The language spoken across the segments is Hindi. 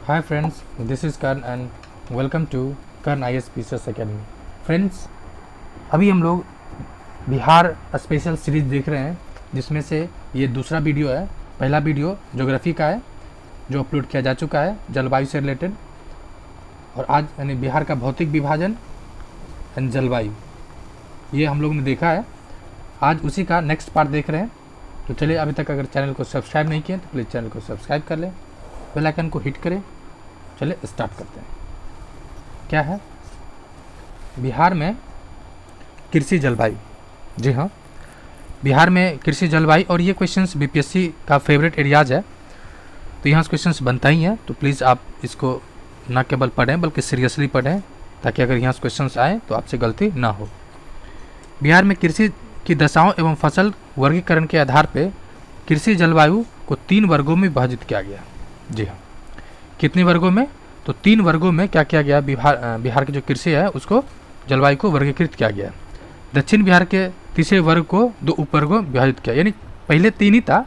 Hi friends, this is Karan and welcome to Karan IAS Research Academy. Friends, अभी हम लोग बिहार स्पेशल सीरीज़ देख रहे हैं, जिसमें से ये दूसरा वीडियो है। पहला वीडियो ज्योग्राफी का है जो अपलोड किया जा चुका है जलवायु से रिलेटेड, और आज यानी बिहार का भौतिक विभाजन एंड जलवायु ये हम लोग ने देखा है। आज उसी का नेक्स्ट पार्ट देख रहे हैं। तो चलिए, अभी तक अगर चैनल को सब्सक्राइब नहीं किए तो प्लीज़ चैनल को सब्सक्राइब कर लें, बेल आइकन को हिट करें। चलिए स्टार्ट करते हैं। क्या है बिहार में कृषि जलवायु? जी हाँ, बिहार में कृषि जलवायु, और ये क्वेश्चंस बीपीएससी का फेवरेट एरियाज है, तो यहाँ से क्वेश्चंस बनता ही है। तो प्लीज़ आप इसको ना केवल पढ़ें बल्कि सीरियसली पढ़ें, ताकि अगर यहाँ से क्वेश्चंस आए तो आपसे गलती ना हो। बिहार में कृषि की दशाओं एवं फसल वर्गीकरण के आधार पर कृषि जलवायु को 3 वर्गों में विभाजित किया गया। जी हाँ, कितने वर्गों में? तो 3 वर्गों में क्या किया गया? बिहार की जो कृषि है उसको जलवायु को वर्गीकृत किया गया। दक्षिण बिहार के तीसरे वर्ग को 2 उपवर्गों में विभाजित किया, यानी पहले 3 ही था,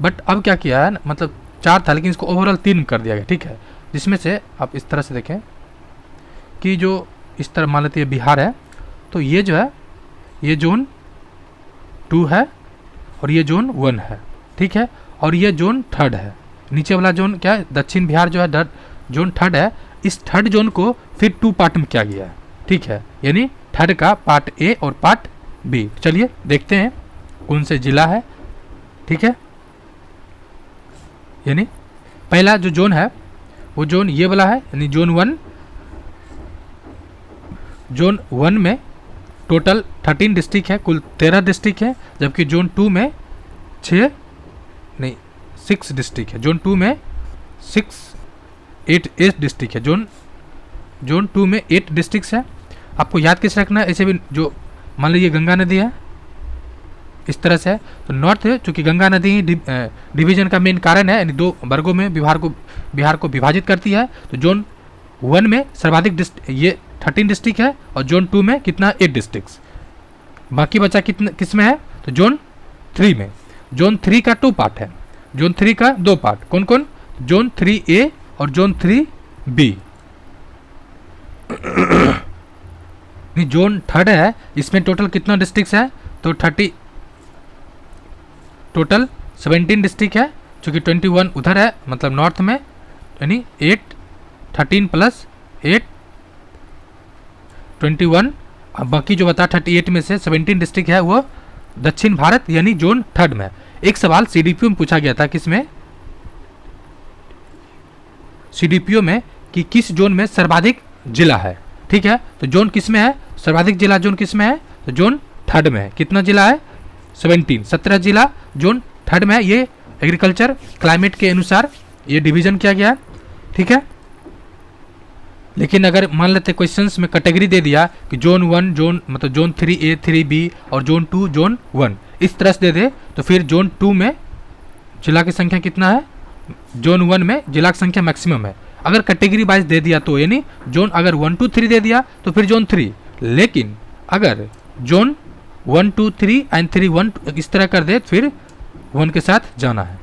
बट अब क्या किया है, मतलब 4 था लेकिन इसको ओवरऑल 3 कर दिया गया। ठीक है, जिसमें से आप इस तरह से देखें कि जो इस तरह मान लेते हैं बिहार है, तो ये जो है ये जोन 2 है और ये जोन 1 है। ठीक है, और ये जोन 3 है। नीचे वाला जोन क्या है? दक्षिण बिहार जो है जोन 3 है। इस 3 जोन को फिर 2 पार्ट में किया गया है। ठीक है, यानी 3 का पार्ट ए और पार्ट बी। चलिए देखते हैं कौन से जिला है। ठीक है, यानी पहला जो जोन है वो जोन ये वाला है, यानी जोन 1। जोन 1 में टोटल 13 डिस्ट्रिक्ट है, कुल 13 डिस्ट्रिक्ट है, जबकि जोन 2 में 6 डिस्ट्रिक्ट है। जोन 2 में 8 डिस्ट्रिक्ट है। जोन 2 में 8 डिस्ट्रिक्ट है। आपको याद कैसे रखना है? ऐसे भी जो मान लीजिए गंगा नदी है इस तरह से है, तो नॉर्थ चूँकि गंगा नदी ही डिवीजन का मेन कारण है, यानी 2 वर्गों में बिहार को विभाजित करती है। तो जोन 1 में सर्वाधिक ये 13 डिस्ट्रिक्ट है, और जोन 2 में कितना? 8 डिस्ट्रिक्ट। बाकी बचा किस में है? तो जोन 3 में। जोन 3 का 2 पार्ट है। जोन 3 का 2 पार्ट कौन कौन? जोन 3A और जोन 3B। जोन 3 है, इसमें टोटल कितना डिस्ट्रिक्ट है? तो टोटल 17 डिस्ट्रिक्ट है, चूँकि 21 उधर है, मतलब नॉर्थ में, यानी 13 + 8 21। अब बाकी जो बता 38 में से 17 डिस्ट्रिक्ट है वो दक्षिण भारत यानी जोन 3 में। एक सवाल सीडीपीओ में पूछा गया था, किसमें? सीडीपीओ में, कि किस जोन में सर्वाधिक जिला है। ठीक है, तो जोन किस में है? सर्वाधिक जिला जोन किस में है? तो जोन 3 में है। कितना जिला है? 17 जिला जोन 3 में है। ये एग्रीकल्चर क्लाइमेट के अनुसार ये डिवीजन किया गया है। ठीक है, लेकिन अगर मान लेते क्वेश्चंस में कैटेगरी दे दिया कि जोन 1 मतलब जोन 3A 3B और जोन 2 जोन 1 इस तरह से दे दे, तो फिर जोन 2 में जिला की संख्या कितना है? जोन 1 में जिला की संख्या मैक्सिमम है। अगर कैटेगरी वाइज दे दिया तो यानी जोन अगर 1 2 3 दे दिया तो फिर जोन 3, लेकिन अगर जोन 1 2 3 एंड 3 1 इस तरह कर दे फिर 1 के साथ जाना है।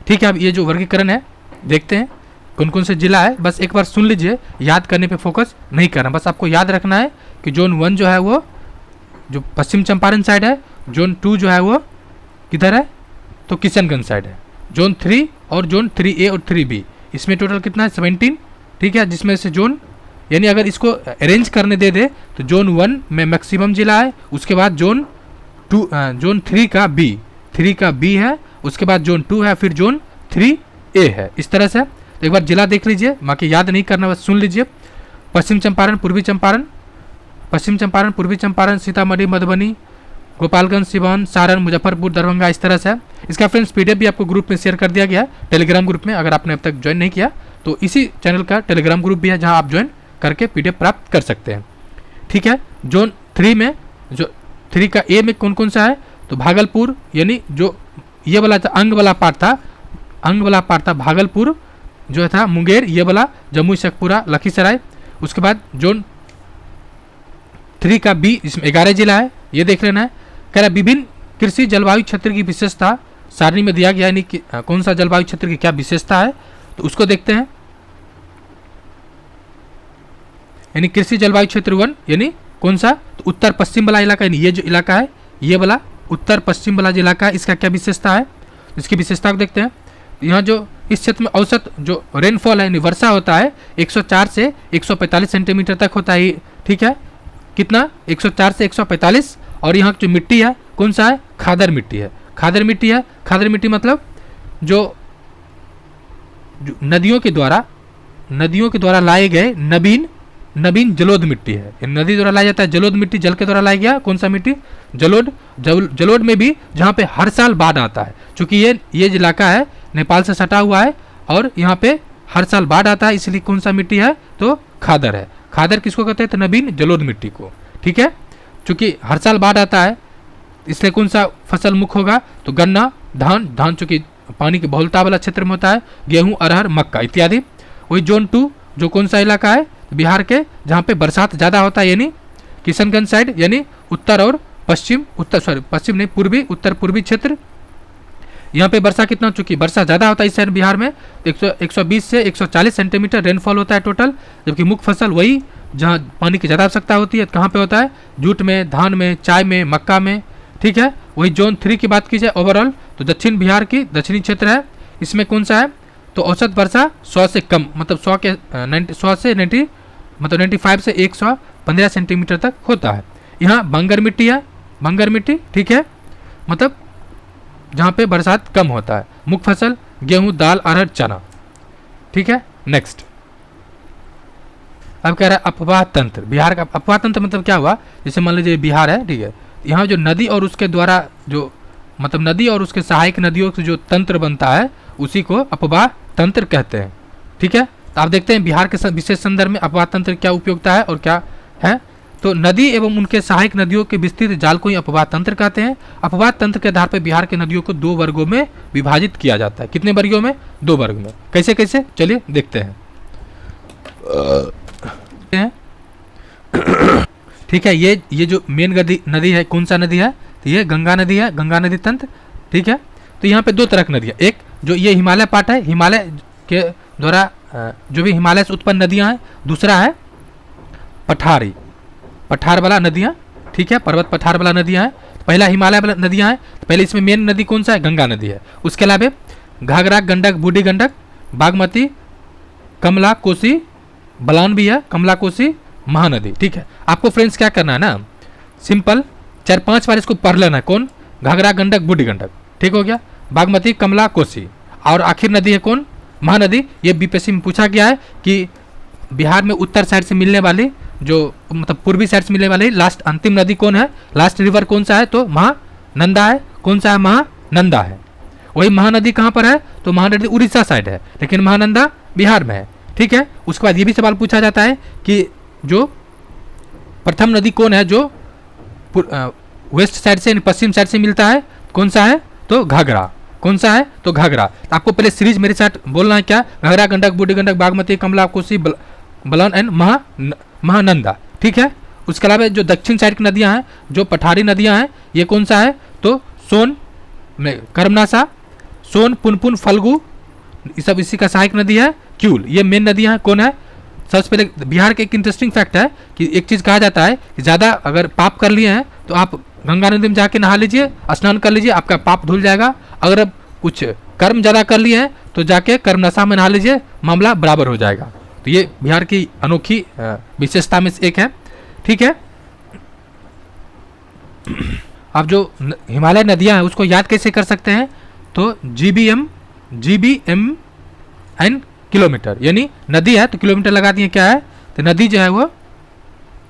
ठीक है, अब ये जो वर्गीकरण है देखते हैं कौन कौन से जिला है। बस एक बार सुन लीजिए, याद करने पे फोकस नहीं करना, बस आपको याद रखना है कि जोन 1 जो है वो जो पश्चिम चंपारण साइड है। जोन 2 जो है वो किधर है? तो किशनगंज साइड है। जोन 3 और जोन 3A और 3B इसमें टोटल कितना है? 17। ठीक है, जिसमें से जोन यानी अगर इसको अरेंज करने दे दे तो जोन 1 में मैक्सिमम जिला है, उसके बाद जोन 3 का B है, उसके बाद जोन 2 है, फिर जोन 3A है। इस तरह से एक बार जिला देख लीजिए, बाकी याद नहीं करना, बस सुन लीजिए। पश्चिम चंपारण, पूर्वी चंपारण, सीतामढ़ी, मधुबनी, गोपालगंज, सिवान, सारण, मुजफ्फरपुर, दरभंगा, इस तरह से। इसका फ्रेंड्स PDF भी आपको ग्रुप में शेयर कर दिया गया है, टेलीग्राम ग्रुप में। अगर आपने अब तक ज्वाइन नहीं किया तो इसी चैनल का टेलीग्राम ग्रुप भी है, जहां आप ज्वाइन करके PDF प्राप्त कर सकते हैं। ठीक है, जोन 3 में जो 3 का A में कौन कौन सा है? तो भागलपुर, यानी जो ये वाला था अंग वाला पार्ट था भागलपुर जो था, मुंगेर ये वाला, जम्मू शेखपुरा, लखीसराय। उसके बाद जोन 3 का B, इसमें 11 जिला है, ये देख लेना है। कह रहा विभिन्न कृषि जलवायु क्षेत्र की विशेषता सारणी में दिया गया, यानी कि कौन सा जलवायु क्षेत्र की क्या विशेषता है, तो उसको देखते हैं। यानी कृषि जलवायु क्षेत्र 1 यानी कौन सा, तो उत्तर पश्चिम वाला इलाका, यानी ये जो इलाका है ये वाला उत्तर पश्चिम वाला जो इलाका है इसका क्या विशेषता है, इसकी विशेषता को देखते हैं। यहाँ जो इस क्षेत्र में औसत जो रेनफॉल है यानी वर्षा होता है 104 से 145 सेंटीमीटर तक होता है, ठीक है, कितना 104 से 145। और यहाँ जो मिट्टी है कौन सा है, खादर मिट्टी है, खादर मिट्टी है। खादर मिट्टी मतलब जो नदियों के द्वारा लाए गए नवीन जलोढ़ मिट्टी है, नदी द्वारा लाया जाता है जलोढ़ मिट्टी, जल के द्वारा लाया गया कौन सा मिट्टी, जलोढ़ में भी जहाँ पे हर साल बाढ़ आता है, क्योंकि ये इलाका है नेपाल से सटा हुआ है और यहाँ पे हर साल बाढ़ आता है, इसलिए कौन सा मिट्टी है, तो खादर है। खादर किसको कहते हैं, तो नवीन जलोढ़ मिट्टी को, ठीक है। चूंकि हर साल बाढ़ आता है इसलिए कौन सा फसल मुख्य होगा, तो गन्ना, धान चूंकि पानी की बहुलता वाला क्षेत्र में होता है, गेहूं, अरहर, मक्का इत्यादि। वही जोन 2 जो कौन सा इलाका है, बिहार के जहाँ पे बरसात ज़्यादा होता है, यानी किशनगंज साइड, यानी उत्तर और पश्चिम, पश्चिम नहीं पूर्वी, उत्तर पूर्वी क्षेत्र। यहाँ पे वर्षा कितना, चूंकि वर्षा ज़्यादा होता है इस साइड बिहार में 120 से 140 सेंटीमीटर रेनफॉल होता है टोटल। जबकि मुख्य फसल वही जहाँ पानी की ज़्यादा आवश्यकता होती है, कहाँ पे होता है, जूट में, धान में, चाय में, मक्का में, ठीक है। वही जोन 3 की बात की जाए ओवरऑल, तो दक्षिण बिहार की दक्षिणी क्षेत्र है, इसमें कौन सा है, तो औसत वर्षा 100 से कम, मतलब 100 से 90 मतलब 95 से 115 सेंटीमीटर तक होता है। यहाँ बंगर मिट्टी है, बंगर मिट्टी, ठीक है, मतलब जहाँ पे बरसात कम होता है। मुख्य फसल गेहूँ, दाल, अरहर, चना, ठीक है। नेक्स्ट अब कह रहा है अपवाह तंत्र। बिहार का अपवाह तंत्र मतलब क्या हुआ, जैसे मान लीजिए बिहार है, ठीक है, यहाँ जो नदी और उसके द्वारा जो मतलब नदी और उसके सहायक नदियों से जो तंत्र बनता है उसी को अपवाह तंत्र कहते हैं, ठीक है। तो आप देखते हैं बिहार के विशेष संदर्भ में अपवाह तंत्र क्या उपयोगिता है और क्या है, तो नदी एवं उनके सहायक नदियों के विस्तृत जाल को ही अपवाह तंत्र कहते हैं। अपवाह तंत्र के आधार पर बिहार के नदियों को 2 वर्गों में विभाजित किया जाता है। कितने वर्गों में, 2 वर्ग में। कैसे कैसे, चलिए देखते हैं, ठीक है। ये जो मेन नदी है कौन सा नदी है, तो ये गंगा नदी है, गंगा नदी तंत्र, ठीक है। तो यहाँ पे 2 तरह की नदी है, एक जो ये हिमालय पार्ट है, हिमालय के द्वारा जो भी हिमालय से उत्पन्न नदियाँ हैं, दूसरा है पठार वाला नदियाँ, ठीक है, पर्वत पठार वाला नदियाँ हैं। तो पहला हिमालय वाला नदियाँ हैं, तो पहले इसमें मेन नदी कौन सा है, गंगा नदी है। उसके अलावा घाघरा, गंडक, बूढ़ी गंडक, बागमती, कमला, कोसी, बलान भी है, कमला, कोसी, महानदी, ठीक है। आपको फ्रेंड्स क्या करना है ना, सिंपल 4-5 बार इसको पढ़ लेना है, कौन, घाघरा, गंडक, बूढ़ी गंडक, ठीक हो गया, बागमती, कमला, कोसी, और आखिर नदी है कौन, महानदी। ये बीपीएससी में पूछा गया है कि बिहार में उत्तर साइड से मिलने वाली जो मतलब पूर्वी साइड से मिलने वाली लास्ट अंतिम नदी कौन है, लास्ट रिवर कौन सा है, तो महानंदा है। कौन सा है, महानंदा है। वही महानदी कहाँ पर है, तो महानदी उड़ीसा साइड है, लेकिन महानंदा बिहार में है, ठीक है। उसके बाद ये भी सवाल पूछा जाता है कि जो प्रथम नदी कौन है जो वेस्ट साइड से पश्चिम साइड से मिलता है, कौन सा है, तो घाघरा। कौन सा है, तो घाघरा। तो आपको पहले सीरीज मेरे साथ बोलना है क्या, घाघरा, गंडक, बूढ़ी गंडक, बागमती, कमला, कोसी, बलान एंड महानंदा, ठीक है। उसके अलावा जो दक्षिण साइड की नदियां हैं, जो पठारी नदियां हैं, ये कौन सा है, तो सोन में कर्मनाशा, सोन, पुनपुन, फल्गु, ये सब इसी का सहायक नदी है। क्यूल, ये मेन नदियां हैं। कौन है, सबसे पहले बिहार का एक इंटरेस्टिंग फैक्ट है कि एक चीज़ कहा जाता है कि ज़्यादा अगर पाप कर लिए हैं तो आप गंगा नदी में जाके नहा लीजिए, स्नान कर लीजिए, आपका पाप धुल जाएगा। अगर आप कुछ कर्म ज़्यादा कर लिए हैं तो जाके कर्मनशा में नहा लीजिए, मामला बराबर हो जाएगा। तो ये बिहार की अनोखी विशेषता में से एक है, ठीक है। अब जो हिमालय नदियां हैं उसको याद कैसे कर सकते हैं, तो जीबीएम एन किलोमीटर, यानी नदी है तो किलोमीटर लगा दिए, क्या है, तो नदी जो है वो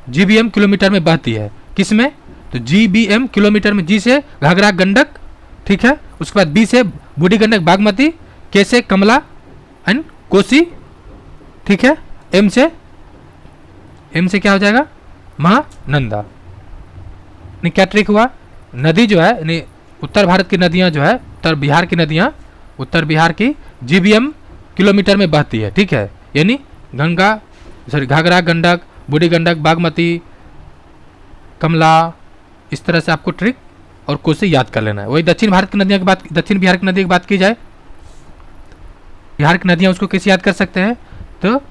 जीबीएम किलोमीटर में बहती है। किस में, तो जीबीएम किलोमीटर में। जी से घाघरा, गंडक, ठीक है। उसके बाद बी से बूढ़ी गंडक, बागमती, के से कमला एंड कोसी, ठीक है। एम से क्या हो जाएगा, महानंदा। क्या ट्रिक हुआ, नदी जो है यानी उत्तर भारत की नदियां जो है, उत्तर बिहार की नदियां उत्तर बिहार की जीबीएम किलोमीटर में बहती है, ठीक है। यानी घाघरा, गंडक, बूढ़ी गंडक, बागमती, कमला, इस तरह से आपको ट्रिक और कोसी याद कर लेना है। वही दक्षिण भारत की नदियों की बात, दक्षिण बिहार की नदी की बात की जाए, बिहार की नदियां उसको कैसे याद कर सकते हैं, तो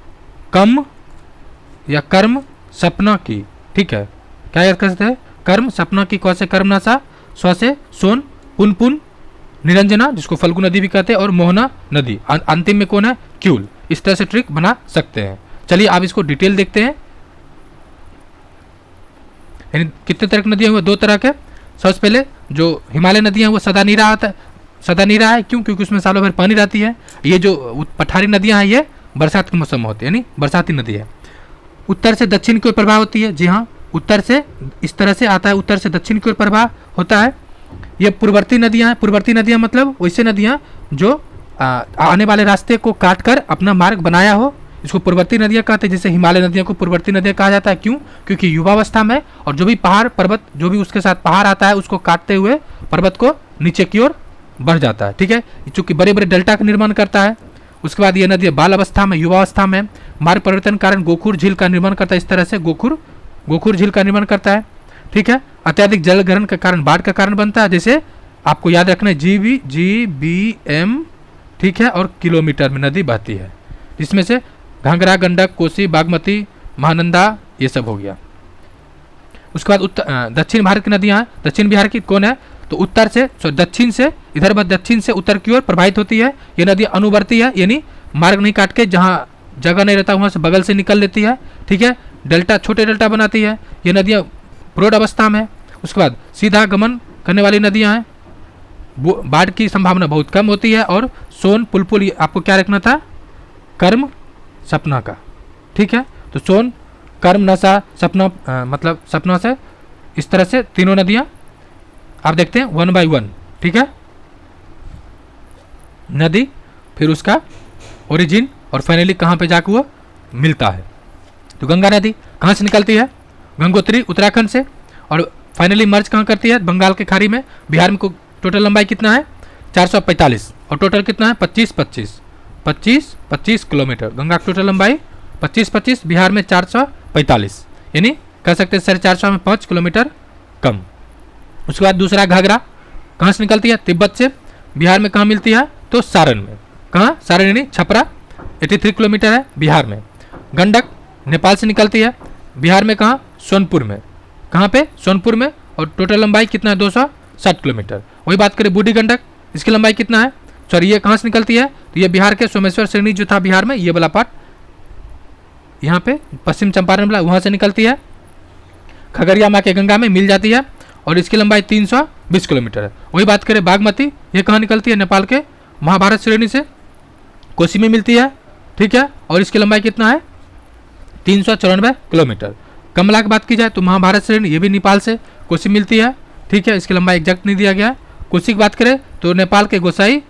या कर्म सपना की, ठीक है। क्या याद कर सकते हैं? कर्म सपना की, क से कर्मनाशा, स्व से सोन, पुन पुन निरंजना जिसको फल्गु नदी भी कहते हैं, और मोहना नदी, अंतिम में कौन है? क्यूल। इस तरह से ट्रिक बना सकते हैं। चलिए आप इसको डिटेल देखते हैं। यानी कितने तरह की नदियां हुई? 2 तरह के। सबसे पहले जो हिमालय नदियां वो सदा नीरा है। क्यों? क्योंकि उसमें सालों भर पानी रहती है। ये जो पठारी नदियां हैं ये बरसात के मौसम में होती है, यानी बरसाती नदी है। उत्तर से दक्षिण की ओर प्रवाह होती है। जी हाँ, उत्तर से इस तरह से आता है, उत्तर से दक्षिण की ओर प्रवाह होता है। ये पूर्ववर्ती नदियां हैं। पूर्ववर्ती नदियां मतलब वैसे नदियां जो आने वाले रास्ते को काट कर अपना मार्ग बनाया हो, इसको पूर्ववर्ती नदियां कहते हैं। जैसे हिमालय नदियों को पूर्ववर्ती नदियां कहा जाता है। क्यों? क्योंकि युवावस्था में और जो भी पहाड़ पर्वत, जो भी उसके साथ पहाड़ आता है, उसको काटते हुए पर्वत को नीचे की ओर बढ़ जाता है, ठीक है। चूंकि बड़े बड़े डेल्टा का निर्माण करता है। उसके बाद यह नदी बाल अवस्था में, युवावस्था में मार्ग परिवर्तन कारण गोखुर झील का निर्माण करता है। इस तरह से गोखुर झील का निर्माण करता है, ठीक है। अत्यधिक जल ग्रहण के कारण बाढ़ का कारण बनता है। जैसे आपको याद रखना है GBM, ठीक है, और किलोमीटर में नदी बहती है, जिसमें से घाघरा, गंडक, कोसी, बागमती, महानंदा, ये सब हो गया। उसके बाद दक्षिण भारत की नदियां हैं। दक्षिण बिहार की कौन है? तो उत्तर से दक्षिण से इधर दक्षिण से उत्तर की ओर प्रवाहित होती है। ये नदी अनुवर्ती है, यानी मार्ग नहीं काट के जहाँ जगह नहीं रहता वहाँ से बगल से निकल लेती है, ठीक है। डेल्टा, छोटे डेल्टा बनाती है। ये नदियाँ प्रौढ़ अवस्था में। उसके बाद सीधा गमन करने वाली नदियाँ हैं। बाढ़ की संभावना बहुत कम होती है। और सोन, पुलपुल, आपको क्या रखना था? कर्म सपना का, ठीक है। तो सोन, कर्म, नशा, सपना, मतलब सपना से, इस तरह से तीनों नदियाँ आप देखते हैं 1 by 1, ठीक है। नदी, फिर उसका ओरिजिन, और फाइनली कहाँ पे जाकर वो मिलता है। तो गंगा नदी कहाँ से निकलती है? गंगोत्री, उत्तराखंड से, और फाइनली मर्ज कहाँ करती है? बंगाल की खाड़ी में। बिहार में टोटल लंबाई कितना है? 445, और टोटल कितना है? 25 किलोमीटर। गंगा की टोटल लंबाई 25, बिहार में 445, यानी कह सकते हैं 450 में 5 किलोमीटर कम। उसके बाद दूसरा घाघरा कहाँ से निकलती है? तिब्बत से। बिहार में कहाँ मिलती है? तो सारण में। कहाँ? सारण यानी छपरा, 83 किलोमीटर है बिहार में। गंडक नेपाल से निकलती है। बिहार में कहाँ? सोनपुर में। कहाँ पे? सोनपुर में, और टोटल लंबाई कितना है? 260 किलोमीटर। वही बात करें बूढ़ी गंडक, इसकी लंबाई कितना है? सॉरी, ये कहाँ से निकलती है? तो ये बिहार के सोमेश्वर श्रेणी जो था बिहार में, ये वाला पार्ट, यहाँ पे पश्चिम चंपारण वाला, वहाँ से निकलती है। खगड़िया माँ के गंगा में मिल जाती है, और इसकी लंबाई 320 किलोमीटर है। वही बात करें बागमती, ये कहाँ निकलती है? नेपाल के महाभारत श्रेणी से, कोसी में मिलती है, ठीक है। और इसकी लंबाई कितना है? 394 किलोमीटर। कमला की बात की जाए तो महाभारत श्रेणी, ये भी नेपाल से कोसी मिलती है, ठीक है। इसकी लंबाई एग्जैक्ट नहीं दिया गया है। कोसी की बात करें तो नेपाल के गोसाई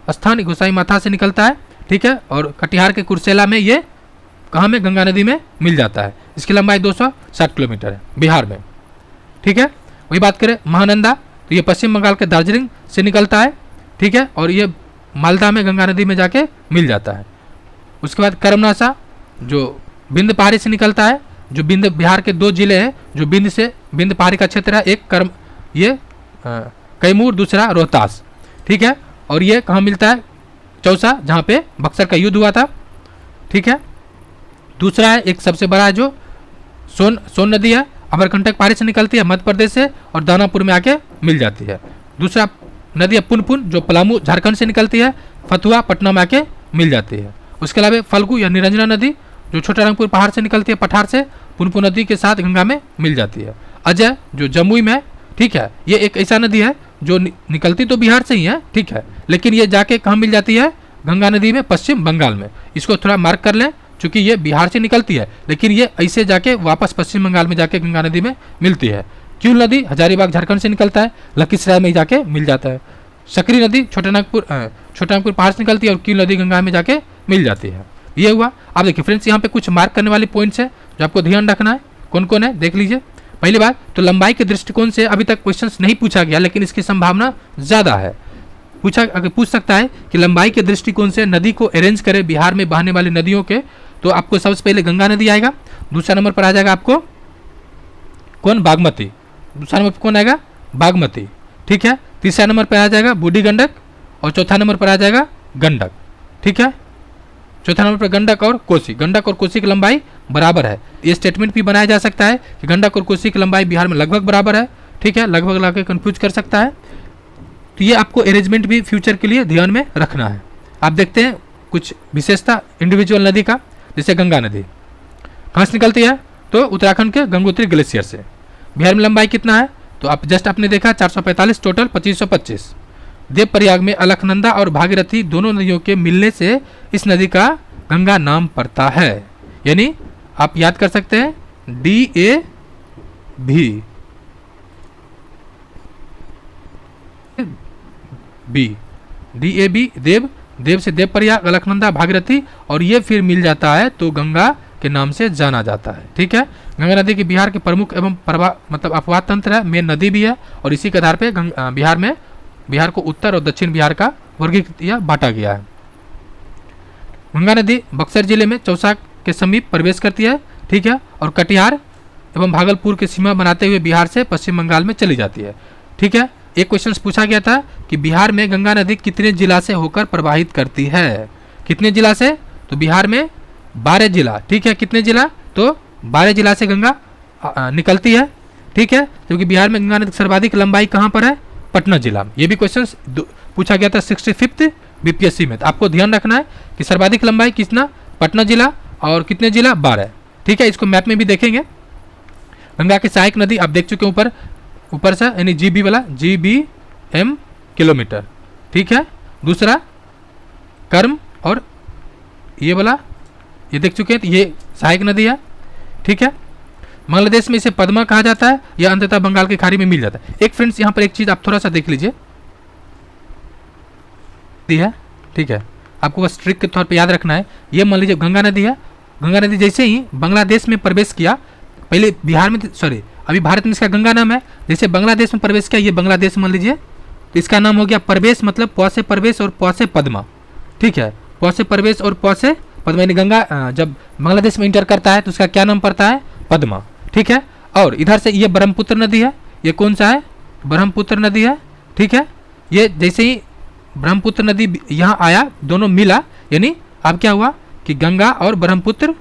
स्थान, गोसाई माथा से निकलता है, ठीक है। और कटिहार के कुर्सेला में ये कहाँ में? गंगा नदी में मिल जाता है। इसकी लंबाई 260 किलोमीटर है बिहार में, ठीक है। वही बात करें महानंदा, तो ये पश्चिम बंगाल के दार्जिलिंग से निकलता है, ठीक है। और ये मालदा में गंगा नदी में जाके मिल जाता है। उसके बाद कर्मनाशा जो बिंद पहाड़ी से निकलता है। जो बिंद, बिहार के 2 जिले हैं जो बिंद पहाड़ी का क्षेत्र है। एक कैमूर, दूसरा रोहतास, ठीक है। और ये कहाँ मिलता है? चौसा, जहाँ पे बक्सर का युद्ध हुआ था, ठीक है। दूसरा है एक सबसे बड़ा है जो सोन नदी है, अमरकंटक पहाड़ी से निकलती है मध्य प्रदेश से, और दानापुर में आके मिल जाती है। दूसरा नदी है पुनपुन, जो पलामू झारखंड से निकलती है, फतुहा पटना में आके मिल जाती है। उसके अलावा फल्गु या निरंजना नदी जो छोटा रंगपुर पहाड़ से निकलती है, पठार से, पुनपुन नदी के साथ गंगा में मिल जाती है। अजय जो जमुई में, ठीक है, ये एक ऐसा नदी है जो निकलती तो बिहार से ही है, ठीक है, लेकिन ये जाके कहाँ मिल जाती है? गंगा नदी में, पश्चिम बंगाल में। इसको थोड़ा मार्क कर लें, चूँकि ये बिहार से निकलती है, लेकिन ये ऐसे जाके वापस पश्चिम बंगाल में जाके गंगा नदी में मिलती है। क्यूल नदी हजारीबाग झारखंड से निकलता है, लखीसराय में जाके मिल जाता है। सकरी नदी छोटा नागपुर पहाड़ से निकलती है, और क्यूल नदी गंगा में जाके मिल जाती है। ये हुआ। आप देखिए फ्रेंड्स, यहाँ पे कुछ मार्क करने वाले पॉइंट्स है जो आपको ध्यान रखना है। कौन कौन है देख लीजिए। पहली बात तो लंबाई के दृष्टिकोण से अभी तक क्वेश्चंस नहीं पूछा गया, लेकिन इसकी संभावना ज़्यादा है। पूछ सकता है कि लंबाई के दृष्टिकोण से नदी को अरेंज करें बिहार में बहने वाली नदियों के, तो आपको सबसे पहले गंगा नदी आएगा। दूसरा नंबर पर आ जाएगा आपको कौन? बागमती। दूसरा नंबर पर कौन आएगा? बागमती, ठीक है। तीसरा नंबर पर आ जाएगा बूढ़ी गंडक, और चौथा नंबर पर आ जाएगा गंडक, ठीक है। चौथा नंबर पर गंडक और कोसी। गंडक और कोसी की लंबाई बराबर है। ये स्टेटमेंट भी बनाया जा सकता है कि गंडक और कोसी की लंबाई बिहार में लगभग बराबर है, ठीक है, लगभग ला के कन्फ्यूज कर सकता है। तो ये आपको अरेंजमेंट भी फ्यूचर के लिए ध्यान में रखना है। आप देखते हैं कुछ विशेषता इंडिविजुअल नदी का, जैसे गंगा नदी कहाँ से निकलती है, तो उत्तराखंड के गंगोत्री ग्लेशियर से। बिहार में लंबाई कितना है, तो आप जस्ट आपने देखा 445, टोटल 2525। देवप्रयाग में अलकनंदा और भागीरथी दोनों नदियों के मिलने से इस नदी का गंगा नाम पड़ता है। यानी आप याद कर सकते हैं DAB देव, देव से देवप्रयाग, अलकनंदा, भागीरथी, और ये फिर मिल जाता है तो गंगा के नाम से जाना जाता है, ठीक है। गंगा नदी की बिहार के प्रमुख एवं मतलब अपवाद तंत्र है, मेन नदी भी है, और इसी के आधार पे बिहार को उत्तर और दक्षिण बिहार का वर्गीकृत या बांटा गया है। गंगा नदी बक्सर जिले में चौसा के समीप प्रवेश करती है, ठीक है, और कटिहार एवं भागलपुर की सीमा बनाते हुए बिहार से पश्चिम बंगाल में चली जाती है, ठीक है। एक क्वेश्चन पूछा गया था कि बिहार में गंगा नदी कितने जिला से होकर प्रवाहित करती है, कितने जिला से, तो बिहार में 12 जिला, ठीक है, कितने जिला, तो 12 जिला से गंगा निकलती है, ठीक है। क्योंकि बिहार में गंगा नदी की सर्वाधिक लंबाई कहाँ पर है, पटना जिला में। ये भी क्वेश्चन पूछा गया था 65th BPSC में। तो आपको ध्यान रखना है कि सर्वाधिक लंबाई कितना, पटना जिला, और कितने जिला, 12, ठीक है। इसको मैप में भी देखेंगे। गंगा की सहायक नदी आप देख चुके हैं ऊपर से, यानी GB वाला, GBM किलोमीटर, ठीक है। दूसरा कर्म, और ये वाला ये देख चुके हैं, तो ये सहायक नदी है, ठीक है। बांग्लादेश में इसे पद्मा कहा जाता है, यह अंततः बंगाल की खाड़ी में मिल जाता है। एक फ्रेंड्स यहाँ पर एक चीज़ आप थोड़ा सा देख लीजिए, है, ठीक है, आपको बस ट्रिक के तौर पे याद रखना है। ये मान लीजिए गंगा नदी है, गंगा नदी जैसे ही बांग्लादेश में प्रवेश किया, पहले बिहार में, सॉरी अभी भारत में इसका गंगा नाम है, जैसे बांग्लादेश में प्रवेश किया, ये बांग्लादेश मान लीजिए, तो इसका नाम हो गया प्रवेश, मतलब प से प्रवेश और प से पद्मा, ठीक है, प से प्रवेश और प से पद्मा, यानी गंगा जब बांग्लादेश में इंटर करता है तो उसका क्या नाम पड़ता है, पद्मा, ठीक है। और इधर से ये ब्रह्मपुत्र नदी है, ये कौन सा है, ब्रह्मपुत्र नदी है, ठीक है। ये जैसे ही ब्रह्मपुत्र नदी यहाँ आया, दोनों मिला, यानी अब क्या हुआ कि गंगा और ब्रह्मपुत्र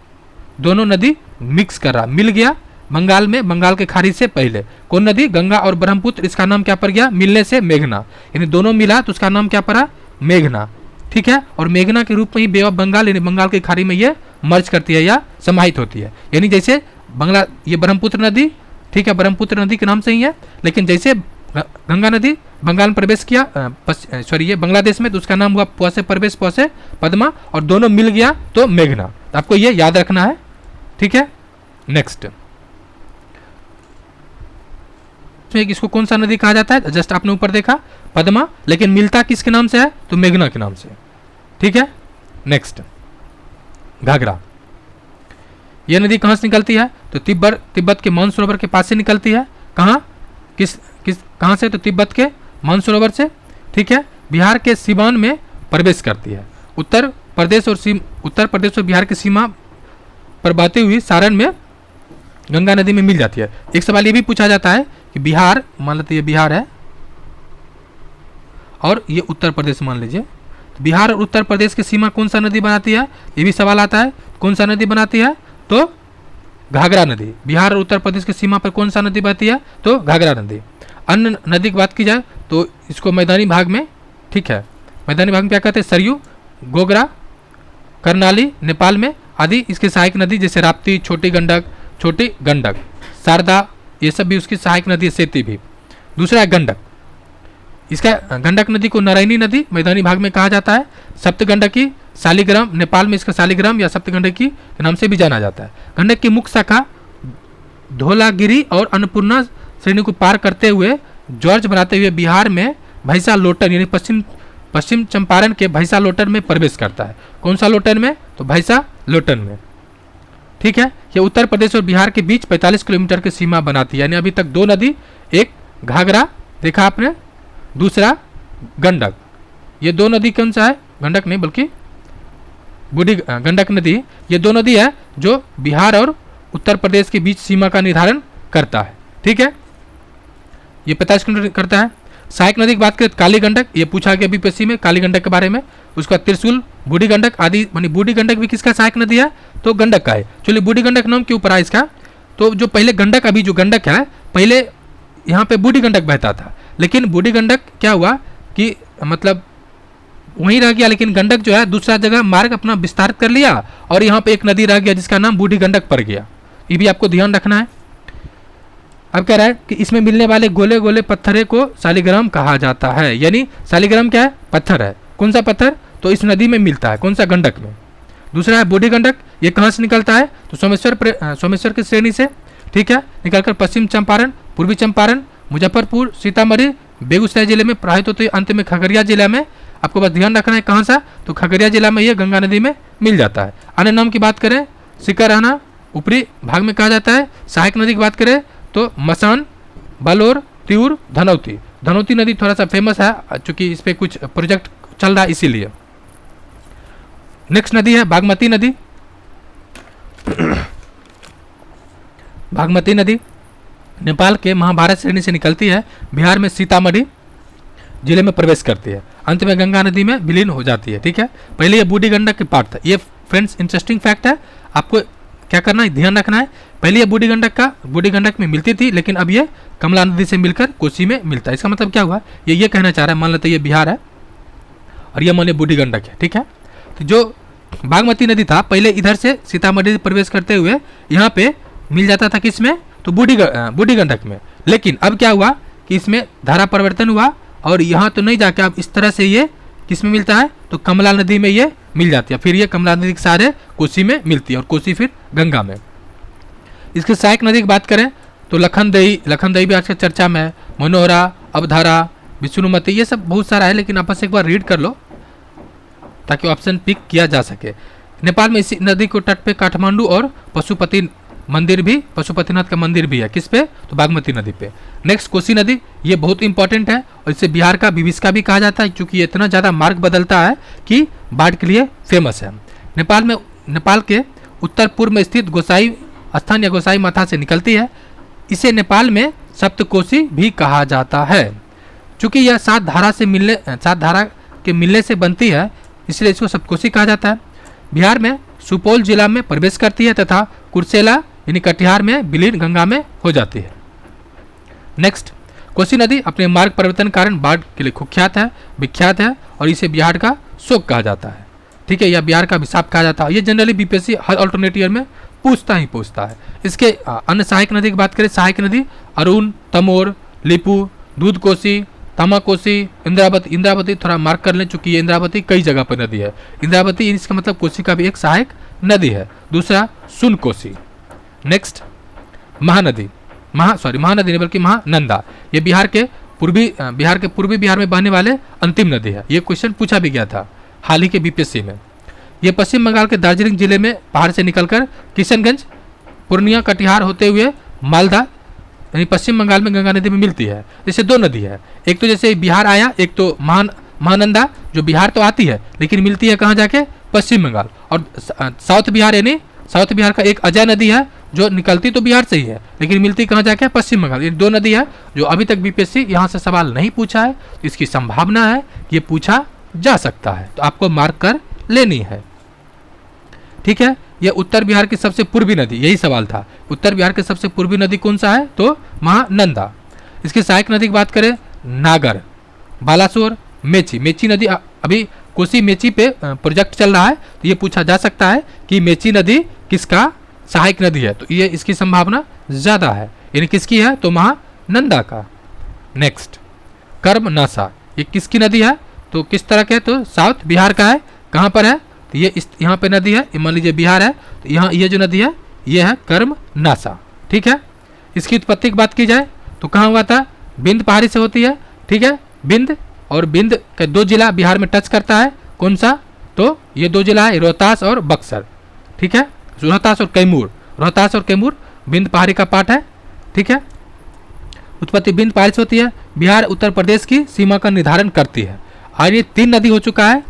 दोनों नदी मिक्स कर रहा, मिल गया बंगाल में, बंगाल के खाड़ी से पहले। कौन नदी, गंगा और ब्रह्मपुत्र, इसका नाम क्या पड़ गया, मिलने से मेघना, यानी दोनों मिला तो उसका नाम क्या पड़ा, मेघना, ठीक है। और मेघना के रूप में ही बे ऑफ बंगाल, यानी बंगाल की खाड़ी में ये मर्ज करती है या समाहित होती है। यानी जैसे ये ब्रह्मपुत्र नदी, ठीक है, ब्रह्मपुत्र नदी के नाम से ही है, लेकिन जैसे गंगा नदी बंगाल में प्रवेश किया, सॉरी ये बांग्लादेश में, तो उसका नाम हुआ प से प्रवेश, प से पद्मा, और दोनों मिल गया तो मेघना। तो आपको ये याद रखना है, ठीक है। नेक्स्ट, इसको कौन सा नदी कहा जाता है, जस्ट आपने ऊपर देखा पद्मा, लेकिन मिलता किसके नाम से है, तो मेघना के नाम से, ठीक है। नेक्स्ट, घाघरा, यह नदी कहाँ से निकलती है, तो तिब्बत के मानसरोवर के पास से निकलती है। कहाँ, कहाँ से, तो तिब्बत के मानसरोवर से, ठीक है। बिहार के सीवान में प्रवेश करती है। उत्तर प्रदेश और बिहार की सीमा पर बहती हुई सारण में गंगा नदी में मिल जाती है। एक सवाल ये भी पूछा जाता है कि बिहार, मान लेते ये बिहार है और ये उत्तर प्रदेश मान लीजिए, तो बिहार और उत्तर प्रदेश की सीमा कौन सा नदी बनाती है, ये भी सवाल आता है, कौन सा नदी बनाती है, तो घाघरा नदी। बिहार और उत्तर प्रदेश की सीमा पर कौन सा नदी बहती है, तो घाघरा नदी। अन्य नदी की बात की जाए तो इसको मैदानी भाग में, ठीक है, मैदानी भाग में क्या कहते हैं, सरयू, गोगरा, करनाली नेपाल में आदि इसकी सहायक नदी, जैसे राप्ती, छोटी गंडक, शारदा, ये सब भी उसकी सहायक नदी है, सेती भी। दूसरा है गंडक, इसका गंडक नदी को नारायणी नदी मैदानी भाग में कहा जाता है। सप्तगंडकी, शालिग्राम, नेपाल में इसका शालिग्राम या सप्तगंडकी के नाम से भी जाना जाता है। गंडक की मुख्य शाखा धौलागिरी और अन्नपूर्णा श्रेणी को पार करते हुए जॉर्ज बनाते हुए बिहार में भैंसा लोटन, यानी पश्चिम चंपारण के भैंसा लोटन में प्रवेश करता है। कौन सा लोटन में, तो भैंसा लोटन में, ठीक है। यह उत्तर प्रदेश और बिहार के बीच 45 किलोमीटर की सीमा बनाती है। यानी अभी तक दो नदी, एक घाघरा देखा आपने, दूसरा गंडक। ये दो नदी कौन सा है, गंडक नहीं बल्कि बूढ़ी गंडक नदी, ये दो नदी है जो बिहार और उत्तर प्रदेश के बीच सीमा का निर्धारण करता है, ठीक है। ये 45 किलोमीटर करता है। सहायक नदी की बात करें तो काली गंडक, ये पूछा गया बीपीएससी में काली गंडक के बारे में। उसका त्रिशूल, बूढ़ी गंडक आदि, मानी बूढ़ी गंडक भी किसका सहायक नदी है, तो गंडक का है। चलिए बूढ़ी गंडक नाम क्यों पड़ा इसका, तो जो पहले गंडक, अभी जो गंडक है पहले यहाँ पे बूढ़ी गंडक बहता था, लेकिन बूढ़ी गंडक क्या हुआ कि मतलब वहीं रह गया, लेकिन गंडक जो है दूसरा जगह मार्ग अपना विस्तारित कर लिया और यहाँ पे एक नदी रह गया जिसका नाम बूढ़ी गंडक पड़ गया। ये भी आपको ध्यान रखना है। अब कह रहा है कि इसमें मिलने वाले गोले गोले पत्थरे को शालिग्राम कहा जाता है, यानी शालिग्राम क्या है, पत्थर है। कौन सा पत्थर, तो इस नदी में मिलता है, कौन सा, गंडक में। दूसरा है बूढ़ी गंडक, ये कहाँ से निकलता है, तो सोमेश्वर की श्रेणी से, ठीक है, निकलकर पश्चिम चंपारण, पूर्वी चंपारण, मुजफ्फरपुर, सीतामढ़ी, बेगूसराय जिले में प्रवाहित होते अंत में खगड़िया जिला में। आपको बस ध्यान रखना है कहाँ सा, तो खगड़िया जिला में ये गंगा नदी में मिल जाता है। अन्य नाम की बात करें, सिकरहना ऊपरी भाग में कहा जाता है। सहायक नदी की बात करें तो मसान, बलौर, तिऊर, धनौती। धनौती नदी थोड़ा सा फेमस है चूंकि इस पर कुछ प्रोजेक्ट चल रहा है इसीलिए। नेक्स्ट नदी है बागमती नदी। बागमती नदी नेपाल के महाभारत श्रेणी से निकलती है, बिहार में सीतामढ़ी जिले में प्रवेश करती है, अंत में गंगा नदी में विलीन हो जाती है, ठीक है। पहले ये बूढ़ी गंडक के पार्ट था। ये फ्रेंड्स इंटरेस्टिंग फैक्ट है, आपको क्या करना है, ध्यान रखना है। पहले ये बूढ़ी गंडक में मिलती थी, लेकिन अब ये कमला नदी से मिलकर कोसी में मिलता है। इसका मतलब क्या हुआ, ये कहना चाह रहा है, मान लेते ये बिहार है और ये मान बूढ़ी गंडक है, ठीक है। तो जो बागमती नदी था पहले इधर से सीतामढ़ी से प्रवेश करते हुए यहाँ पे मिल जाता था, किस में, तो बूढ़ी गंडक में। लेकिन अब क्या हुआ कि इसमें धारा परिवर्तन हुआ और यहाँ तो नहीं जाके अब इस तरह से ये किस में मिलता है, तो कमला नदी में ये मिल जाती है। फिर ये कमला नदी के सहारे कोसी में मिलती है और कोसी फिर गंगा में। इसके सहायक नदी की बात करें तो लखनदेई भी आजकल चर्चा में है, मनोहरा, अवधारा, विष्णुमती, ये सब बहुत सारा है, लेकिन आपस एक बार रीड कर लो ताकि ऑप्शन पिक किया जा सके। नेपाल में इसी नदी को तट पे काठमांडू और पशुपतिनाथ का मंदिर भी है, किस पे, तो बागमती नदी पे। नेक्स्ट कोसी नदी, ये बहुत इंपॉर्टेंट है और इसे बिहार का विभीषिका भी कहा जाता है क्योंकि ये इतना ज़्यादा मार्ग बदलता है कि बाढ़ के लिए फेमस है। नेपाल के उत्तर पूर्व में स्थित गोसाई स्थान या गोसाई माथा से निकलती है। इसे नेपाल में सप्तकोशी भी कहा जाता है। चूँकि यह सात धारा के मिलने से बनती है, इसलिए इसको सप्तकोशी कहा जाता है। बिहार में सुपौल जिला में प्रवेश करती है तथा कुर्सेला यानी कटिहार में विलीन गंगा में हो जाती है। नेक्स्ट, कोसी नदी अपने मार्ग परिवर्तन कारण बाढ़ के लिए विख्यात है और इसे बिहार का शोक कहा जाता है, ठीक है, या बिहार का अभिशाप कहा जाता है। ये जनरली बीपीएससी हर अल्टरनेटिव में पूछता है। इसके अन्य सहायक नदी की बात करें, सहायक नदी अरुण, तमोर, लिपू, दूध कोसी, तमाकोसी, इंद्रावती थोड़ा मार्क कर लें चूंकि ये इंद्रावती कई जगह पर नदी है। इंद्रावती इसका मतलब कोसी का भी एक सहायक नदी है। दूसरा सुन कोसी। नेक्स्ट महानदी नहीं बल्कि महानंदा, ये बिहार के पूर्वी बिहार में बहने वाले अंतिम नदी है। ये क्वेश्चन पूछा भी गया था हाल ही के बीपीएससी में। ये पश्चिम बंगाल के दार्जिलिंग जिले में पहाड़ से निकलकर किशनगंज, पूर्णिया, कटिहार होते हुए मालदा यानी पश्चिम बंगाल में गंगा नदी में मिलती है। जैसे दो नदी है, एक तो जैसे बिहार आया, एक तो महानंदा जो बिहार तो आती है लेकिन मिलती है कहाँ जाके, पश्चिम बंगाल। और साउथ बिहार का एक अजय नदी है जो निकलती तो बिहार से ही है लेकिन मिलती कहाँ जाके, पश्चिम बंगाल। ये दो नदी है जो अभी तक बीपीएससी यहाँ से सवाल नहीं पूछा है, तो इसकी संभावना है ये पूछा जा सकता है, तो आपको मार्क कर लेनी है, ठीक है। यह उत्तर बिहार की सबसे पूर्वी नदी, यही सवाल था, उत्तर बिहार की सबसे पूर्वी नदी कौन सा है, तो महानंदा। इसकी सहायक नदी की बात करें, नागर, बालासोर, मेची नदी। अभी कोसी मेची पे प्रोजेक्ट चल रहा है, तो ये पूछा जा सकता है कि मेची नदी किसका सहायक नदी है, तो ये इसकी संभावना ज़्यादा है, यानी किसकी है, तो महानंदा का। नेक्स्ट कर्मनासा, ये किसकी नदी है, तो किस तरह के, तो साउथ बिहार का है। कहाँ पर है, तो ये यहाँ पे नदी है, मान लीजिए बिहार है, तो यहाँ ये जो नदी है ये है कर्मनासा, ठीक है। इसकी उत्पत्ति की बात की जाए तो कहाँ हुआ था, बिंद पहाड़ी से होती है, ठीक है। बिंद के दो जिला बिहार में टच करता है, कौन सा, तो ये दो जिला है रोहतास और बक्सर, ठीक है। रोहतास और कैमूर बिंद पहाड़ी का पार्ट है, ठीक है। उत्पत्ति बिंद पहाड़ी से होती है, बिहार उत्तर प्रदेश की सीमा का निर्धारण करती है। और ये 3 नदी हो चुका है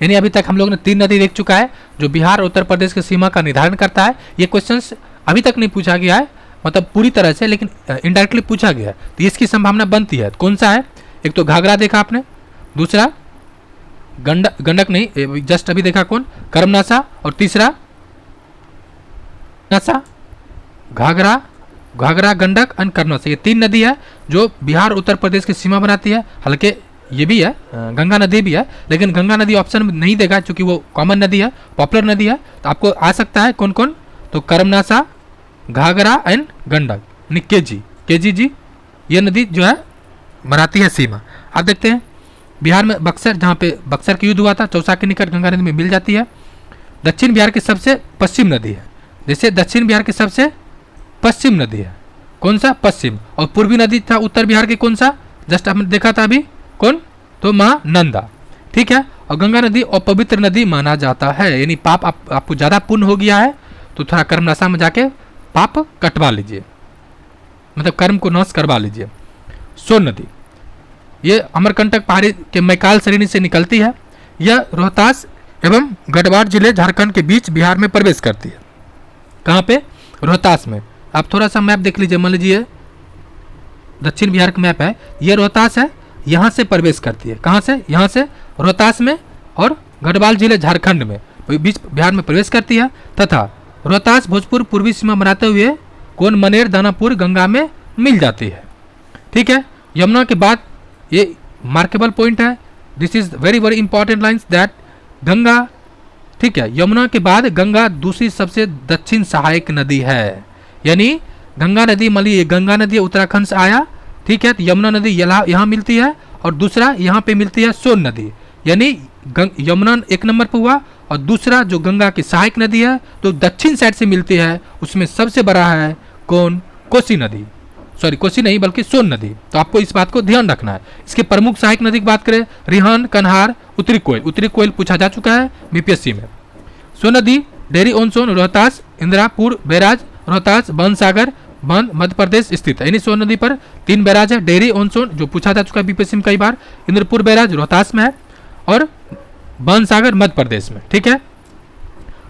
यानी अभी तक हम लोग ने 3 नदी देख चुका है जो बिहार और उत्तर प्रदेश की सीमा का निर्धारण करता है। ये क्वेश्चंस अभी तक नहीं पूछा गया है, मतलब पूरी तरह से, लेकिन इनडायरेक्टली पूछा गया है, तो इसकी संभावना बनती है। कौन सा है? एक तो घाघरा देखा आपने, दूसरा गंडक नहीं, जस्ट अभी देखा कौन, कर्मनासा, और तीसरा नासा, घाघरा, गंडक एंड कर्मनासा। ये 3 नदी है जो बिहार उत्तर प्रदेश की सीमा बनाती है। हालांकि ये भी है, गंगा नदी भी है, लेकिन गंगा नदी ऑप्शन में नहीं देगा क्योंकि वो कॉमन नदी है, पॉपुलर नदी है। तो आपको आ सकता है कौन कौन, तो कर्मनासा, घाघरा एंड गंडक, यानी केजी जी, ये नदी जो है बनाती है सीमा। आप देखते हैं बिहार में बक्सर, जहाँ पे बक्सर की युद्ध हुआ था, चौसा के निकट गंगा नदी में मिल जाती है। दक्षिण बिहार की सबसे पश्चिम नदी है, जैसे दक्षिण बिहार की सबसे पश्चिम नदी है, कौन सा? पश्चिम। और पूर्वी नदी था उत्तर बिहार की, कौन सा? जस्ट हमने देखा था अभी, कौन? तो महानंदा। ठीक है। और गंगा नदी अपवित्र नदी माना जाता है, यानी पाप आपको ज़्यादा पुण्य हो गया है तो थोड़ा कर्मनाशा में जाके पाप कटवा लीजिए, मतलब कर्म को नाश करवा लीजिए। सोन नदी, ये अमरकंटक पहाड़ी के मैकाल श्रेणी से निकलती है। यह रोहतास एवं गढ़वाल जिले झारखंड के बीच बिहार में प्रवेश करती है। कहाँ पे? रोहतास में। आप थोड़ा सा मैप देख लीजिए, मान लीजिए दक्षिण बिहार का मैप है, ये रोहतास है, यहाँ से प्रवेश करती है। कहाँ से? यहाँ से रोहतास में, और गढ़वाल जिले झारखंड में बीच बिहार में प्रवेश करती है। तथा रोहतास भोजपुर पूर्वी सीमा बनाते हुए कौन मनेर दानापुर गंगा में मिल जाती है। ठीक है। यमुना के बाद, ये मार्केबल पॉइंट है, this is very very important lines that Ganga, ठीक है, यमुना के बाद गंगा दूसरी सबसे दक्षिण सहायक नदी है। यानी गंगा नदी, मान लीजिए गंगा नदी उत्तराखंड से आया, ठीक है, तो यमुना नदी यहाँ मिलती है, और दूसरा यहाँ पे मिलती है सोन नदी। यानी यमुना 1 नंबर पर हुआ, और दूसरा जो गंगा की सहायक नदी है तो दक्षिण साइड से मिलती है, उसमें सबसे बड़ा है कौन? कोसी नदी, सॉरी कोसी नहीं बल्कि सोन नदी। तो आपको इस बात को ध्यान रखना है। इसके प्रमुख सहायक नदी की बात करें, रिहान, कन्हार, उत्तरी कोयल पूछा जा चुका है बीपीएससी में। सोन नदी डेहरी ऑन सोन, रोहतास, इंदिरापुर बैराज, रोहतास, बनसागर, बंद, मध्य प्रदेश स्थित है। यानी सोन नदी पर 3 बैराज है, डेहरी ऑन सोन जो पूछा जा चुका है बीपीएससी में कई बार, इंद्रपुर बैराज रोहतास में है, और बनसागर मध्य प्रदेश में। ठीक है।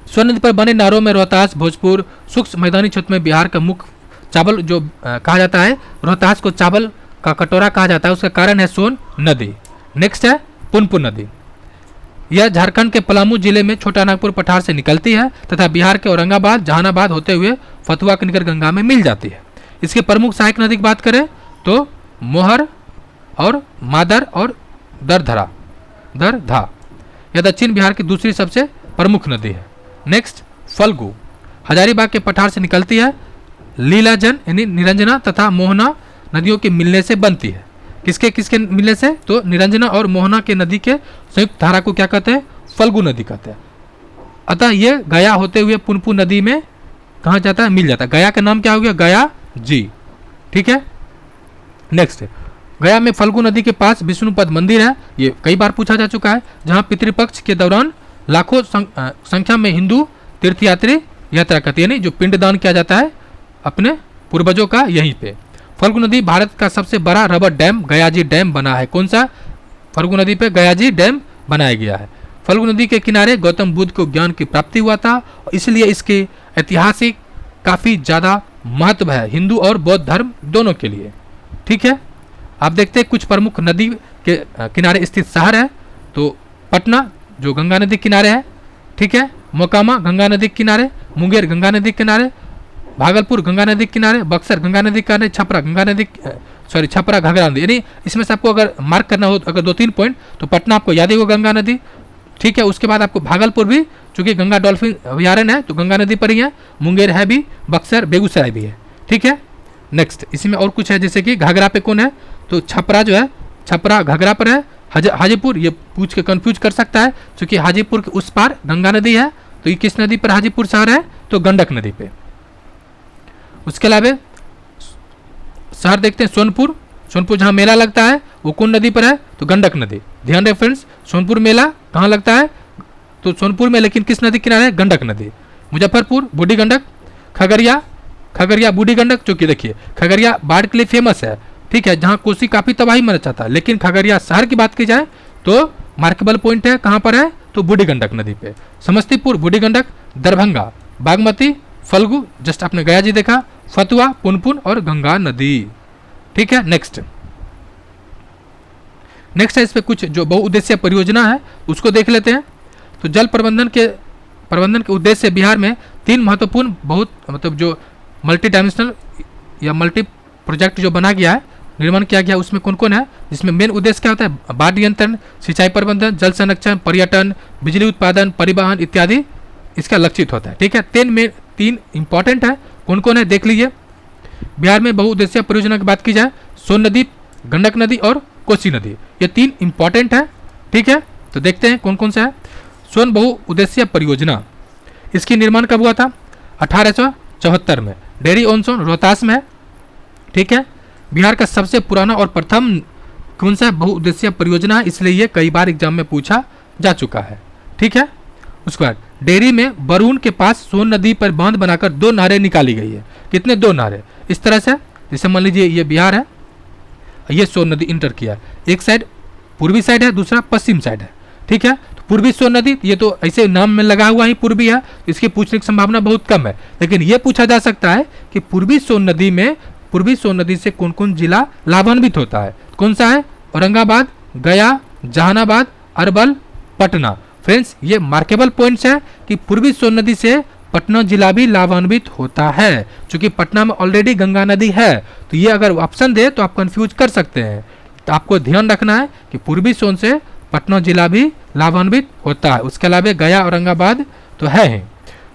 सोन नदी पर बने नारों में रोहतास, भोजपुर, सूक्ष्म मैदानी क्षेत्र में बिहार का मुख्य चावल जो कहा जाता है, रोहतास को चावल का कटोरा कहा जाता है, उसका कारण है सोन नदी। नेक्स्ट है पुनपुन नदी, यह झारखंड के पलामू जिले में छोटा नागपुर पठार से निकलती है तथा बिहार के औरंगाबाद, जहानाबाद होते हुए फतुहा के निकट गंगा में मिल जाती है। इसके प्रमुख सहायक नदी की बात करें तो मोहर और मादर और दरधा। यह दक्षिण बिहार की दूसरी सबसे प्रमुख नदी है। नेक्स्ट फल्गु, हजारीबाग के पठार से निकलती है, लीलाजन यानी निरंजना तथा मोहना नदियों के मिलने से बनती है। किसके मिलने से? तो निरंजना और मोहना के नदी के संयुक्त धारा को क्या कहते हैं? फल्गु नदी कहते हैं। अतः ये गया होते हुए पुनपुन नदी में कहाँ जाता है? मिल जाता है। गया का नाम क्या हो गया? गया जी। ठीक है। नेक्स्ट, गया में फल्गु नदी के पास विष्णुपद मंदिर है, ये कई बार पूछा जा चुका है, जहाँ पितृपक्ष के दौरान लाखों संख्या में हिंदू तीर्थयात्री यात्रा करते हैं, यानी जो पिंडदान किया जाता है अपने पूर्वजों का यहीं पे। फल्गु नदी भारत का सबसे बड़ा रबर डैम गयाजी डैम बना है। कौन सा? फल्गु नदी पे गयाजी डैम बनाया गया है। फल्गु नदी के किनारे गौतम बुद्ध को ज्ञान की प्राप्ति हुआ था, इसलिए इसके ऐतिहासिक काफ़ी ज़्यादा महत्व है हिंदू और बौद्ध धर्म दोनों के लिए। ठीक है। आप देखते हैं कुछ प्रमुख नदी के किनारे स्थित शहर है, तो पटना जो गंगा नदी किनारे है, ठीक है, मोकामा गंगा नदी किनारे, मुंगेर गंगा नदी किनारे, भागलपुर गंगा नदी किनारे, बक्सर गंगा नदी किनारे, छपरा घाघरा नदी। यानी इसमें से आपको अगर मार्क करना हो अगर 2-3 पॉइंट, तो पटना आपको याद ही होगा गंगा नदी, ठीक है। उसके बाद आपको भागलपुर भी, चूंकि गंगा डॉल्फिन अभयारण्य है तो गंगा नदी पर ही है, मुंगेर है भी, बक्सर बेगूसराय भी है। ठीक है। नेक्स्ट, इसमें और कुछ है, जैसे कि घाघरा पे कौन है? तो छपरा जो है, छपरा घाघरा पर है। हाजीपुर, ये पूछ के कंफ्यूज कर सकता है, क्योंकि हाजीपुर के उस पार गंगा नदी है, तो ये किस नदी पर हाजीपुर शहर है? तो गंडक नदी पे। उसके अलावा शहर देखते हैं सोनपुर जहाँ मेला लगता है वो कौन नदी पर है? तो गंडक नदी। ध्यान रहे फ्रेंड्स, सोनपुर मेला कहाँ लगता है? तो सोनपुर में, लेकिन किस नदी किनारे है? गंडक नदी। मुजफ्फरपुर बूढ़ी गंडक, खगड़िया बूढ़ी गंडक, चूंकि देखिए खगड़िया बाढ़ के लिए फेमस है, ठीक है, जहाँ कोसी काफ़ी तबाही मचा था, लेकिन खगड़िया शहर की बात की जाए तो मार्केबल पॉइंट है, कहाँ पर है? तो बूढ़ी गंडक नदी पे। समस्तीपुर बूढ़ी गंडक, दरभंगा बागमती, फल्गु, जस्ट आपने गया जी देखा, फतुआ, पुनपुन और गंगा नदी। ठीक है, नेक्स्ट है इस पे कुछ जो बहुउद्देशीय परियोजना है उसको देख लेते हैं। तो जल प्रबंधन के उद्देश्य से बिहार में 3 महत्वपूर्ण बहुत मतलब जो मल्टी डायमेंशनल या मल्टी प्रोजेक्ट जो बना गया है, निर्माण किया गया, उसमें कौन कौन है, जिसमें मेन उद्देश्य क्या होता है, बाढ़ नियंत्रण, सिंचाई प्रबंधन, जल संरक्षण, पर्यटन, बिजली उत्पादन, परिवहन इत्यादि इसका लक्षित होता है। ठीक है, 3 इंपॉर्टेंट है, कौन कौन है देख लीजिए। बिहार में बहुउद्देशीय परियोजना की बात की जाए, सोन नदी, गंडक नदी और कोसी नदी, ये 3 इंपॉर्टेंट है। ठीक है, तो देखते हैं कौन कौन सा है। सोन बहुउद्देशीय परियोजना, इसकी निर्माण कब हुआ था, 1874 में, डेहरी ऑन सोन रोहतास में है। ठीक है, बिहार का सबसे पुराना और प्रथम कौन सा बहुउद्देशीय परियोजना है, इसलिए ये कई बार एग्जाम में पूछा जा चुका है। ठीक है, उसके बाद डेहरी में बरून के पास सोन नदी पर बांध बनाकर 2 नहरें निकाली गई है। कितने, 2 नहरें, इस तरह से, जैसे मान लीजिए ये बिहार है, ये सोन नदी इंटर किया, एक साइड पूर्वी साइड है, दूसरा पश्चिम साइड है। ठीक है, तो पूर्वी सोन नदी, ये तो ऐसे नाम में लगा हुआ ही पूर्वी है, इसके पूछने की संभावना बहुत कम है, लेकिन ये पूछा जा सकता है कि पूर्वी सोन नदी से कौन कौन जिला लाभान्वित होता है, कौन सा है, औरंगाबाद, गया, जहानाबाद, अरवल, पटना। फ्रेंड्स, ये मार्केबल पॉइंट्स है कि पूर्वी सोन नदी से पटना जिला भी लाभान्वित होता है, क्योंकि पटना में ऑलरेडी गंगा नदी है, तो ये अगर ऑप्शन दे तो आप कंफ्यूज कर सकते हैं। तो आपको ध्यान रखना है कि पूर्वी सोन से पटना जिला भी लाभान्वित होता है, उसके अलावा गया, औरंगाबाद तो है ही।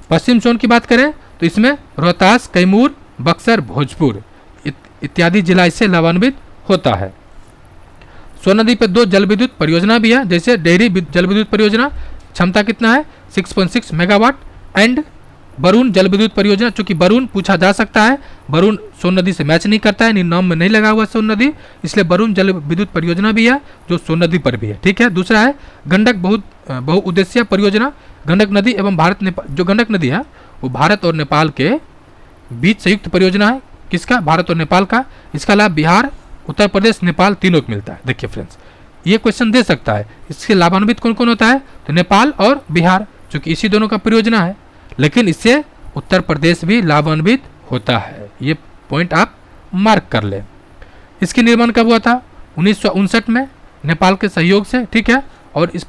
पश्चिम सोन की बात करें तो इसमें रोहतास, कैमूर, बक्सर, भोजपुर इत्यादि जिला इससे लाभान्वित होता है। सोन नदी पर 2 जल विद्युत परियोजना भी है, जैसे डेहरी जल विद्युत परियोजना, क्षमता कितना है, 6.6 मेगावाट, एंड बरून जल विद्युत परियोजना, चूंकि बरून पूछा जा सकता है, बरून सोन नदी से मैच नहीं करता है, नाम में नहीं लगा हुआ सोन नदी, इसलिए बरून जल विद्युत परियोजना भी है जो सोन नदी पर भी है। ठीक है, दूसरा है गंडक बहुउद्देशीय परियोजना, गंडक नदी एवं भारत नेपाल, जो गंडक नदी है वो भारत और नेपाल के बीच संयुक्त परियोजना है। किसका, भारत और नेपाल का। इसका लाभ बिहार, उत्तर प्रदेश, नेपाल तीनों को मिलता है। देखिए फ्रेंड्स, ये क्वेश्चन दे सकता है, इसके लाभान्वित कौन कौन होता है, तो नेपाल और बिहार, चूंकि इसी दोनों का परियोजना है, लेकिन इससे उत्तर प्रदेश भी लाभान्वित होता है। ये पॉइंट आप मार्क कर ले। इसकी निर्माण कब हुआ था, 1959 में, नेपाल के सहयोग से। ठीक है, और इस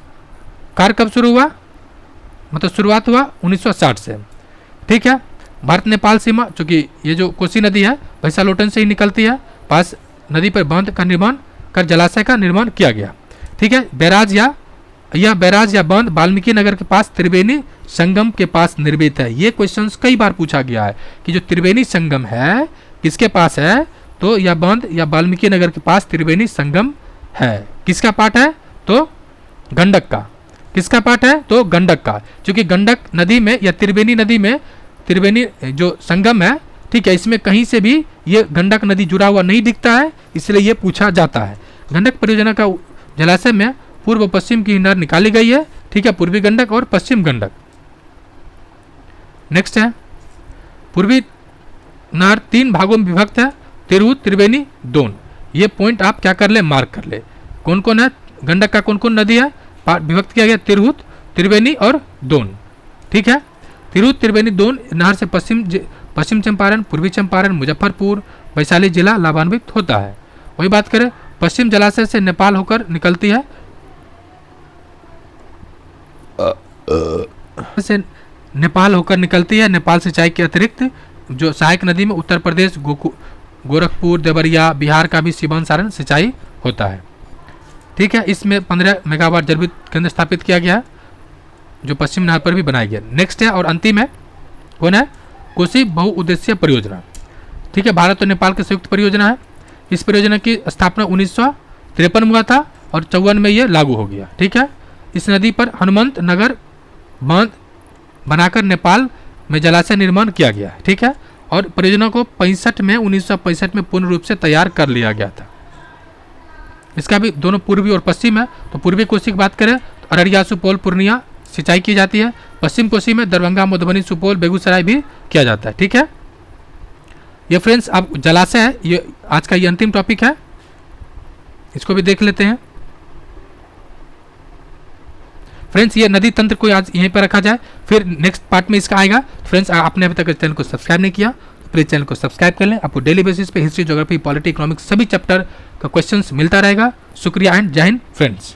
कार्य कब शुरू हुआ, मतलब शुरुआत हुआ 1960 से। ठीक है, भारत नेपाल सीमा, चूंकि ये जो कोसी नदी है भैंसालोटन से ही निकलती है, पास नदी पर बांध का निर्माण कर जलाशय का निर्माण किया गया। ठीक है, बैराज या बांध वाल्मीकि नगर के पास त्रिवेणी संगम के पास निर्मित है। ये क्वेश्चंस कई बार पूछा गया है कि जो त्रिवेणी संगम है किसके पास है, तो यह बांध या वाल्मीकि नगर के पास त्रिवेणी संगम है। किसका पार्ट है, तो गंडक का। किसका पार्ट है, तो गंडक का, क्योंकि गंडक नदी में या त्रिवेणी नदी में त्रिवेणी जो संगम है, ठीक है, इसमें कहीं से भी ये गंडक नदी जुड़ा हुआ नहीं दिखता है, इसलिए ये पूछा जाता है। गंडक परियोजना का जलाशय में पूर्व पश्चिम की नहर निकाली गई है। ठीक है, पूर्वी गंडक और पश्चिम गंडक। नेक्स्ट है, पूर्वी नहर 3 भागों में विभक्त है, तिरहुत, त्रिवेणी, दोन। ये पॉइंट आप क्या कर ले, मार्क कर ले। कौन कौन है, गंडक का कौन कौन नदी है विभक्त किया गया, तिरहुत, त्रिवेणी और दोन। ठीक है, तिरहुत, त्रिवेणी, दोन नहर से पश्चिम चंपारण, पूर्वी चंपारण, मुजफ्फरपुर, वैशाली जिला लाभान्वित होता है। वही बात करें, पश्चिम जलाशय से नेपाल होकर निकलती है, नेपाल सिंचाई के अतिरिक्त जो सहायक नदी में उत्तर प्रदेश, गोरखपुर, देवरिया, बिहार का भी सीमांत सारण सिंचाई होता है। ठीक है, इसमें 15 मेगावाट जल विद्युत केंद्र स्थापित किया गया है, जो पश्चिम नहर पर भी बनाया गया। नेक्स्ट है और अंतिम है, कौन है, कोसी बहुउद्देशीय परियोजना। ठीक है, भारत और नेपाल की संयुक्त परियोजना है। इस परियोजना की स्थापना 1953 में हुआ था और 54 में ये लागू हो गया। ठीक है, इस नदी पर हनुमंत नगर बांध बनाकर नेपाल में जलाशय निर्माण किया गया है। ठीक है, और परियोजना को 1965 में पूर्ण रूप से तैयार कर लिया गया था। इसका भी दोनों पूर्वी और पश्चिम है। तो पूर्वी कोसी की बात करें तो अररिया, सुपौल, पूर्णिया सिंचाई की जाती है। पश्चिम कोसी में दरभंगा, मधुबनी, सुपौल, बेगूसराय भी किया जाता है। ठीक है, ये फ्रेंड्स अब जलाशय है, ये आज का ये अंतिम टॉपिक है, इसको भी देख लेते हैं। फ्रेंड्स, ये नदी तंत्र को आज यहीं पर रखा जाए, फिर नेक्स्ट पार्ट में इसका आएगा। फ्रेंड्स, आपने अभी तक चैनल को सब्सक्राइब नहीं किया प्लीज़ चैनल को सब्सक्राइब कर लें। आपको डेली बेसिस पे हिस्ट्री, ज्योग्राफी, पॉलिटी, इकोनॉमिक्स सभी चैप्टर का क्वेश्चंस मिलता रहेगा। शुक्रिया एंड जय हिंद फ्रेंड्स।